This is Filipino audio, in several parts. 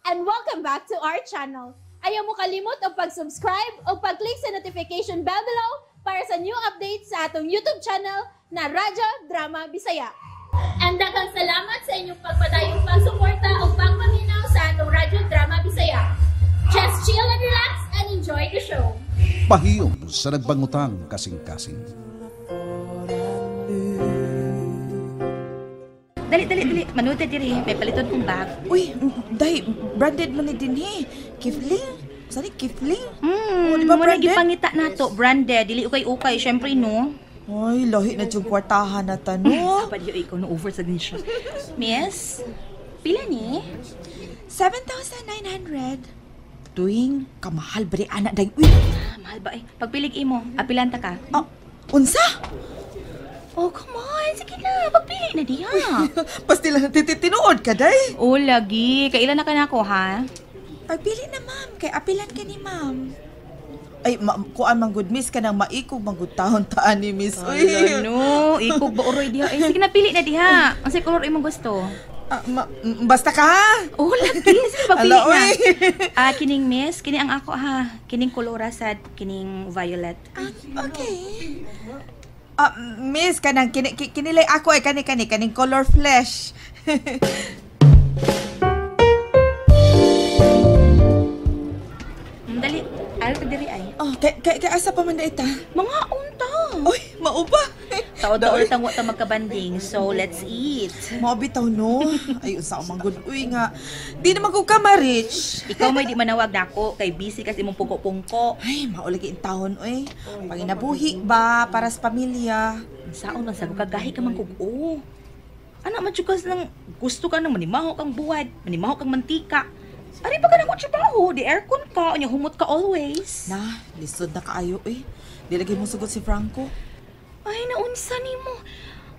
and welcome back to our channel. Ayaw mo kalimot o pag-subscribe o pag-click sa notification bell below para sa new updates sa atong YouTube channel na Radyo Drama Bisaya. And daghang salamat sa inyong pagpadayong pagsuporta o pagpaminaw sa atong Radyo Drama Bisaya. Just chill and relax and enjoy the show. Pahiyom sa nagbangutang kasing-kasing. Dali. Manood na diri. May paliton kong bag. Uy, dahi, branded man ni din Kifling. Saan Kifling? Di ba branded? Pangita na to. Branded. Dili ukay-ukay. Siyempre, no? Ay, lahi na yung kwartahan na no? Dapat yung ikaw na over sa din siya. Miss, pila ni? 7,900. Tuwing kamahal ba rin anak dahi? Uy! Mahal ba eh? Pagpilig imo, apilanta ka. Unsa? Oh, come on. Sige na. Pagpili na diha. Pasti lang titinuod ka, day. Oh, lagi. Kailan na ka na ako, ha? Pagpili na, ma'am. Kay apilan ka ni ma'am. Ay, kuan mang good miss ka nang maikog manggutahon taan ni miss. Uy. No. Ikog ba uroy diha? Eh, sige na, pili na diha. Ang color imong gusto. Basta ka, ha? Oh, lagi. Sige, pagpili Ala, na. Kining miss. Kining ang ako, ha? Kining kolora sad. Kining violet. Okay. Miss, kanang kinilay ako ay kaning color flesh. Dali, ayaw ka diri ay. Kay asa pa man na ita? Mga unta. Uy, mauba. Taod-taod tangwa ta magkabanding, so let's eat. Mabitaw no. Ay, usa man gud. Uy nga. Di naman ko ka ma-rich. Ikaw may di manawag nako kay busy kasi imong pungko-pungko. Ay, maulagi in taon, uy. Panginabuhi ba para sa pamilya? Saon lang sa kagahi ka man kugo. Ana man chukas nang gusto ka nang manimaho kang buwad, manimaho kang mantika. Ari pa ka nang trabaho, di aircon ka, nya humot ka always. Na, lisod na kaayo, uy. Di lagi mo sugod si Franco. Ay, naunsa nimo.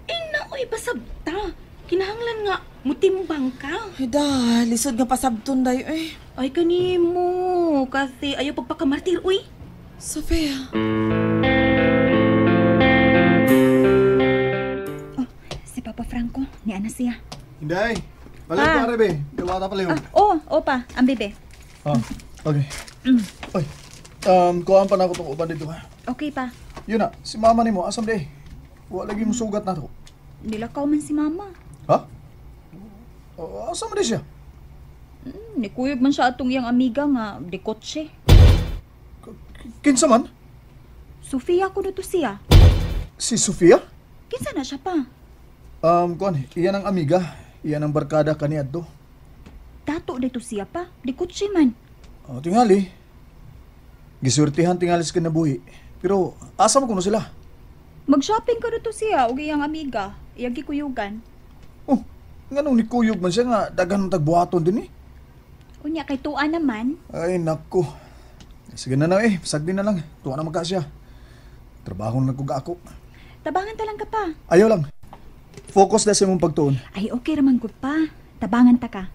Ay, naoy pasabta. Kinahanglan nga mutimbang ka. Ay da, lisod nga pasabton day, uy. Ay, kanimo. Kasi ayaw pagpakamartir, uy. Sofia. Si Papa Franco, ni Ana siya. Hinday, balik pa rin, be. Gawata pala yun. Pa, ang bebe. Okay. Oy, kuhaan pa na ako itong uban dito, ha? Okay pa. Yun na, si mama ni mo, asam day. Wala lagi mo sugat na to. Nilakaw man si mama. Ha? Asam day siya? Nikuyog man siya atong iyang amiga nga, di kotse. Kinsa man? Sofia ko to siya. Si Sofia? Kinsa na siya pa? Kuhan, iyan ang amiga. Iyan ang barkada kaniad to. Tato dito siya pa, di kotse man. Tingali. Gisurtihan tingali sa kinabuhi. Pero, asa mo kuno sila? Mag-shopping ka dito siya, o iyang amiga. Iyang gikuyugan. Oh, nga nung nikuyog man siya nga, dagan ng tagbuhaton din eh. Unya, kay tuan naman. Ay, nako. Sige na pasagdi na lang. Tuwa na magka siya. Trabaho na nagkuga ako. Tabangan ta lang ka pa. Ayaw lang. Focus na sa mong pagtuon. Ay, okay raman gud pa. Tabangan ta ka.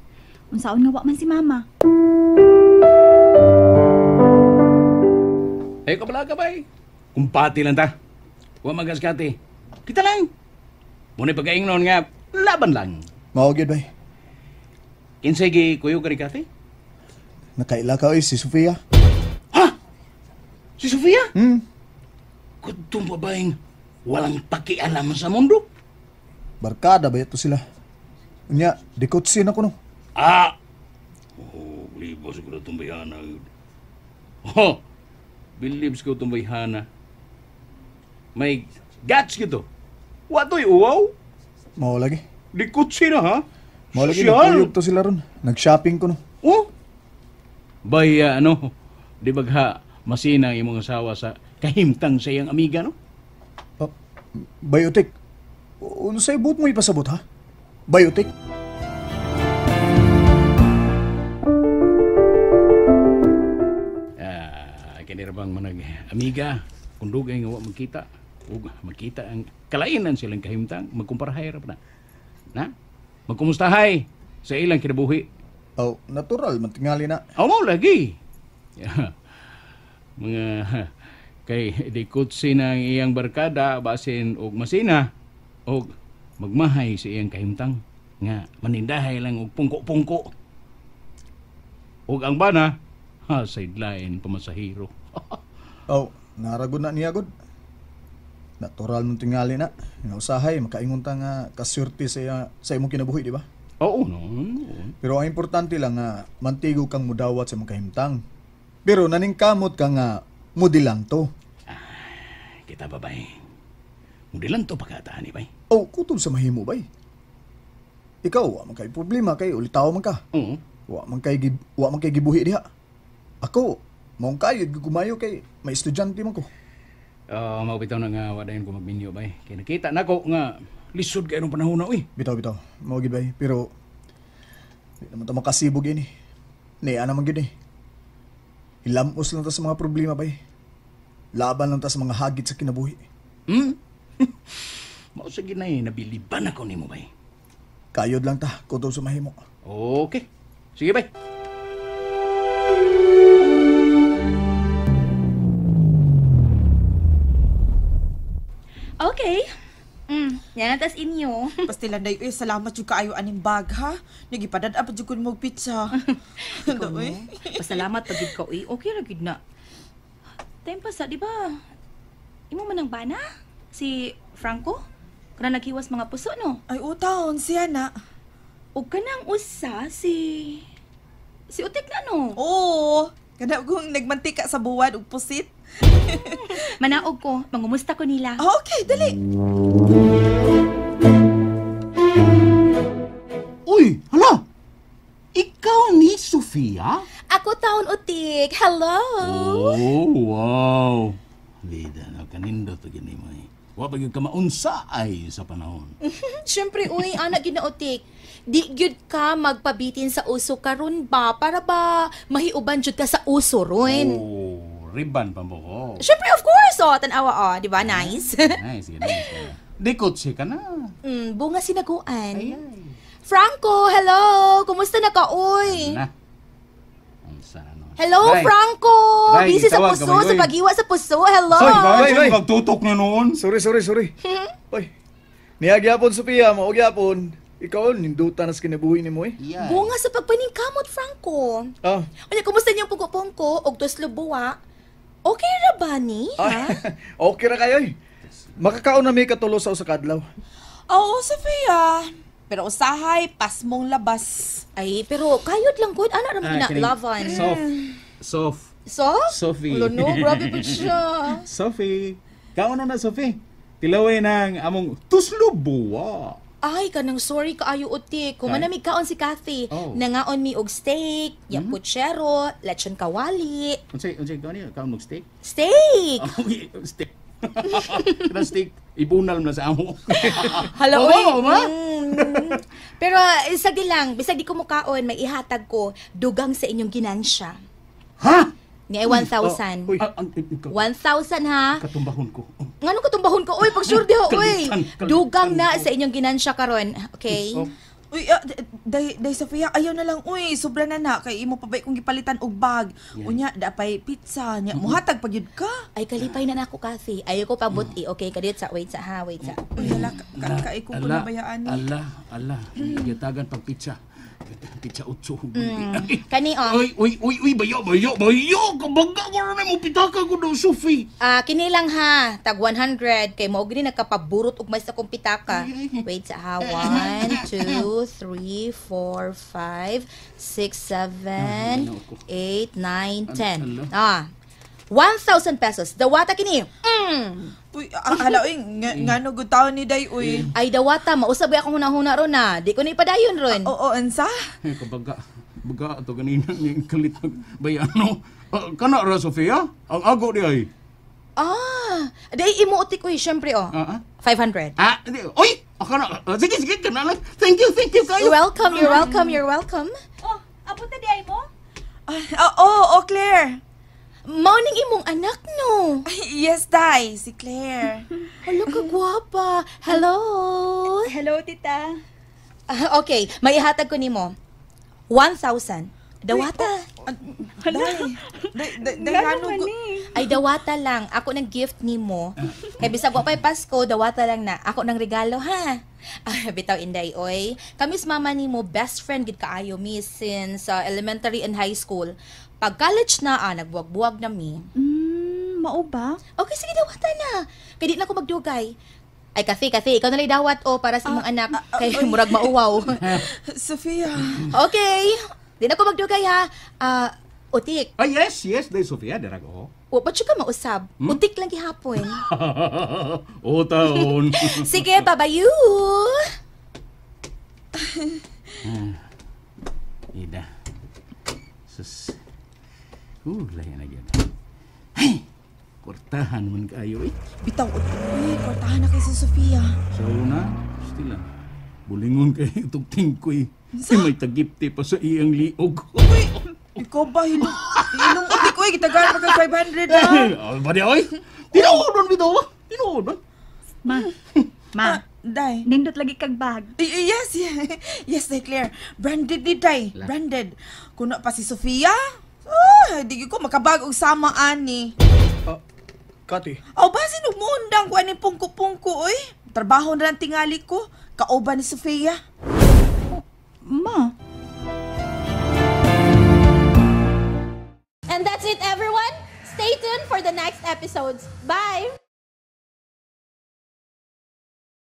Unsaon nga wa man si mama. Ay, kabala ka ba eh? Kumpati lang ta. Huwag magaskati. Kita lang. Muna pagkaingnon nga, laban lang. Maugid ba? Kinsay gi kuyo ka ni Kati? Nakaila ka si Sofia. Ha? Si Sofia? Kutong babaeng walang pakialam sa mundo. Barkada ba ito sila? Unya, dikotsin ako no. Bilibos ko na tumbayhana. Bilibos ko tumbayhana. May guts gitu. Wato'y uwaw? Mao lagi. Dikotsin na ha? Mao lagi nagkuyog to sila ron. Nag-shopping ko no. Bay, di bagha masina ang imong asawa sa kahimtang sa iyang amiga, no? Biotic. Unsay buot mo ipasabot, ha? Biotic? Kinirabang manag amiga, kundugay nga wa magkita. Ug magkita ang kalainan silang kahimtang, magkumparahay ra na. Na? Magkumustahay sa ilang kinabuhi. Natural, matingali na. Mo lagi. Mga kay dikutsi ng iyang barkada basin og masina og magmahay sa iyang kahimtang nga manindahay lang og pungko-pungko. Ug ang bana, sideline pamasahiro. Oh, naragod na niya gud. Natural mong tingali na. Nga usahay, makaingon ta nga kasurti sa imong kinabuhi, di ba? Oo, no. Pero ang importante lang nga, mantigo kang mudawat sa imong kahimtang. Pero naningkamot ka nga, mudilang to. Kita ba, bay? Mudilan to pagkataan, bay. Oh, kutob sa mahimo, bay. Ikaw, wa man kay problema kay ulitaw man ka. Oo. Wa man kay gibuhi diha. Ako, maong kayod gumayo kay may estudyante man ko. Maubitaw na nga wadayon ko magminyo, bay. Kaya nakita na ko nga lisod kayo ng panahon na, uy. Bitaw, mao gid bay, pero di naman ta makasibog ini. Niya naman gid eh. Hilamos lang ta sa mga problema, bay. Laban lang ta sa mga hagit sa kinabuhi. Mao sa ginay, nabiliban ako ni mo, bay. Kayod lang ta, kutob sa mahimo. Okay. Sige, bay. Okay. Yan atas inyo. Pastilanday, salamat yung kaayo aning bag, ha? Nagipadad pa yung kun mong pizza. Ikaw no? Pasalamat pag ka, uy. Okay ra gid na. Time pa sa, di ba? Imo man ang bana? Si Franco? Kana naghiwas mga puso, no? Ay, utahon siya na. O kanang usa, si Utik na, no? Oo. Kada kong nagmantika sa buwan ug pusit. Manaog ko, mangumusta ko nila. Okay, dali. Uy, hala! Ikaw ni Sofia? Ako taon Utik. Hello! Oh, wow! Vida na kanindo to gini mo eh. Wa pa gyud ka maunsa ay sa panahon. Siyempre, uy, anak ginautik. Di gyud ka magpabitin sa uso karon ba para ba mahiuban jud ka sa uso ron. Oh, riban pa mo ko. Siyempre, of course, tanawa, di ba? Nice. Nice, nice. Dikot si ka na. Bunga sinaguan. Franco, hello! Kumusta na ka, uy? Na. Ang sana. Hello, Bay. Franco! Bay, Busy sa tawag puso, ka ba, sa uy? pag-iwa sa puso. Hello! Bay. Magtutok na noon. Sorry. Oy. Niyagyapon Sophia, mao gyapon. Ikaw ninduta na sa kinabuhi nimo eh. Yeah. Bunga sa pagpaningkamot, Franco. Ah, Unya, kumusta niyang pugupong og tos lubuwa? Okay ra ba ni? okay ra kayo eh. Makakaon na may katulo sa usa ka adlaw. Oo, Sofia. Pero usahay, pas mong labas. Ay, pero kayod lang good. Ano naman na lavan? Soft. So? Sophie. Ulo no, grabe po siya. Sophie. Kaon na, Sophie. Tilaway ng among tuslubuwa. Ay, kanang sorry kaayo utik. Kung Ay. manamig kaon si Kathy, Oh. nangaon mi og steak, putsero, lechon kawali. Unsay kaon niya? Kaon mong steak? Steak! Okay, steak. Kada steak, ibunal na sa amo. Hala, Oo, oy. ma? Pero isagi lang, bisag di ko mukaon, may ihatag ko dugang sa inyong ginansya. Ha? Ni ay 1,000. Uy. 1,000 ha? Katumbahon ko. Ngano ko tumbahon ko? Uy, pag sure di ho, uy. Kalitan. Dugang na sa inyong ginansya karon. Okay? Uy, day Sofia, ayaw na lang. Uy, sobra na kay imo pa ba kung gipalitan og bag. Unya, dapay pizza. Nya, muhatag pagyud ka. Ay, kalipay na nako, Kathy. Ayaw ko pabuti. Okay, kadit sa. Wait sa. Uy, hala, kay ko na bayaan ni. Ala. Yatagan pag pizza. Pizza utso. Kani, Uy, bayo. Kabaga ko na mo pitaka ko daw, Sophie. Kini lang ha. Tag 100. Kay mo gini nakapaburot og mas akong pitaka. Wait sa ha. 1, 2, 3, 4, 5, 6, 7, 8, 9, 10. 1,000 pesos. Dawata kini. Uy, hala, uy, ngano gud taon ni day, uy. Ay, dawata. Mausabay akong hunahuna ron na. Di ko na ipadayon ron. Oo, ansa? Kabaga ato ganina ng kalit bayano. Kana ra, Sofia? Ang ago di ay. Day imuutik ko syempre 500. Hindi. Uy! Kana. Sige, kana lang. Thank you kayo. You're welcome. Oh, apunta di ay mo? Oo, Claire. Mauning imong anak, no? Yes, day, si Claire. Hala ka gwapa. Hello. Hello, tita. Okay, maihatag ko nimo. 1,000. Dawata. Day. Dahano ko. Ay, dawata lang. Ako ng gift ni mo. Kaya bisag wa pa'y Pasko, dawata lang na. Ako ng regalo, ha? Bitaw, Inday, oy. Kami sa mama ni mo, best friend gid kaayo mi since elementary and high school. Pag college na, nagbuwag-buwag na mi. Mao ba? Okay, sige, dawata na. Kaya di na ako magdugay. Ay, Kathy, ikaw na lang dawat, para sa imong anak. Kaya murag mauwaw. Sofia. Okay. Di na ako magdugay, ha? Utik. Ah, yes, Day Sofia, dara ko. O, ba't siya ka mausab? Utik lang gihapon. O, taon. Sige, babayu! Ida. Sus. Layan na yan. Ay! Kortahan man kayo eh. Bitaw, uy, kwartahan na kay si Sofia. Sa una, still bulingon kay itong tingkoy. May tagipti pa sa iyang liog. Ikaw ba, hilong utik, uy, gitagal pa kay 500 na. Ba di oy? Tinuodon bitaw ba? Tinuodon. Ma, Day. nindot lagi kag bag. Yes, yes, Day Claire. Branded ni Day, branded. Kuno pa si Sofia, di ko makabag og sama ani. Kati, Aw ba sinumundang ko ani pungko-pungko oy. Trabaho na lang tingali ko. Kauban ni Sofia. Ma, And that's it, everyone. Stay tuned for the next episodes. Bye!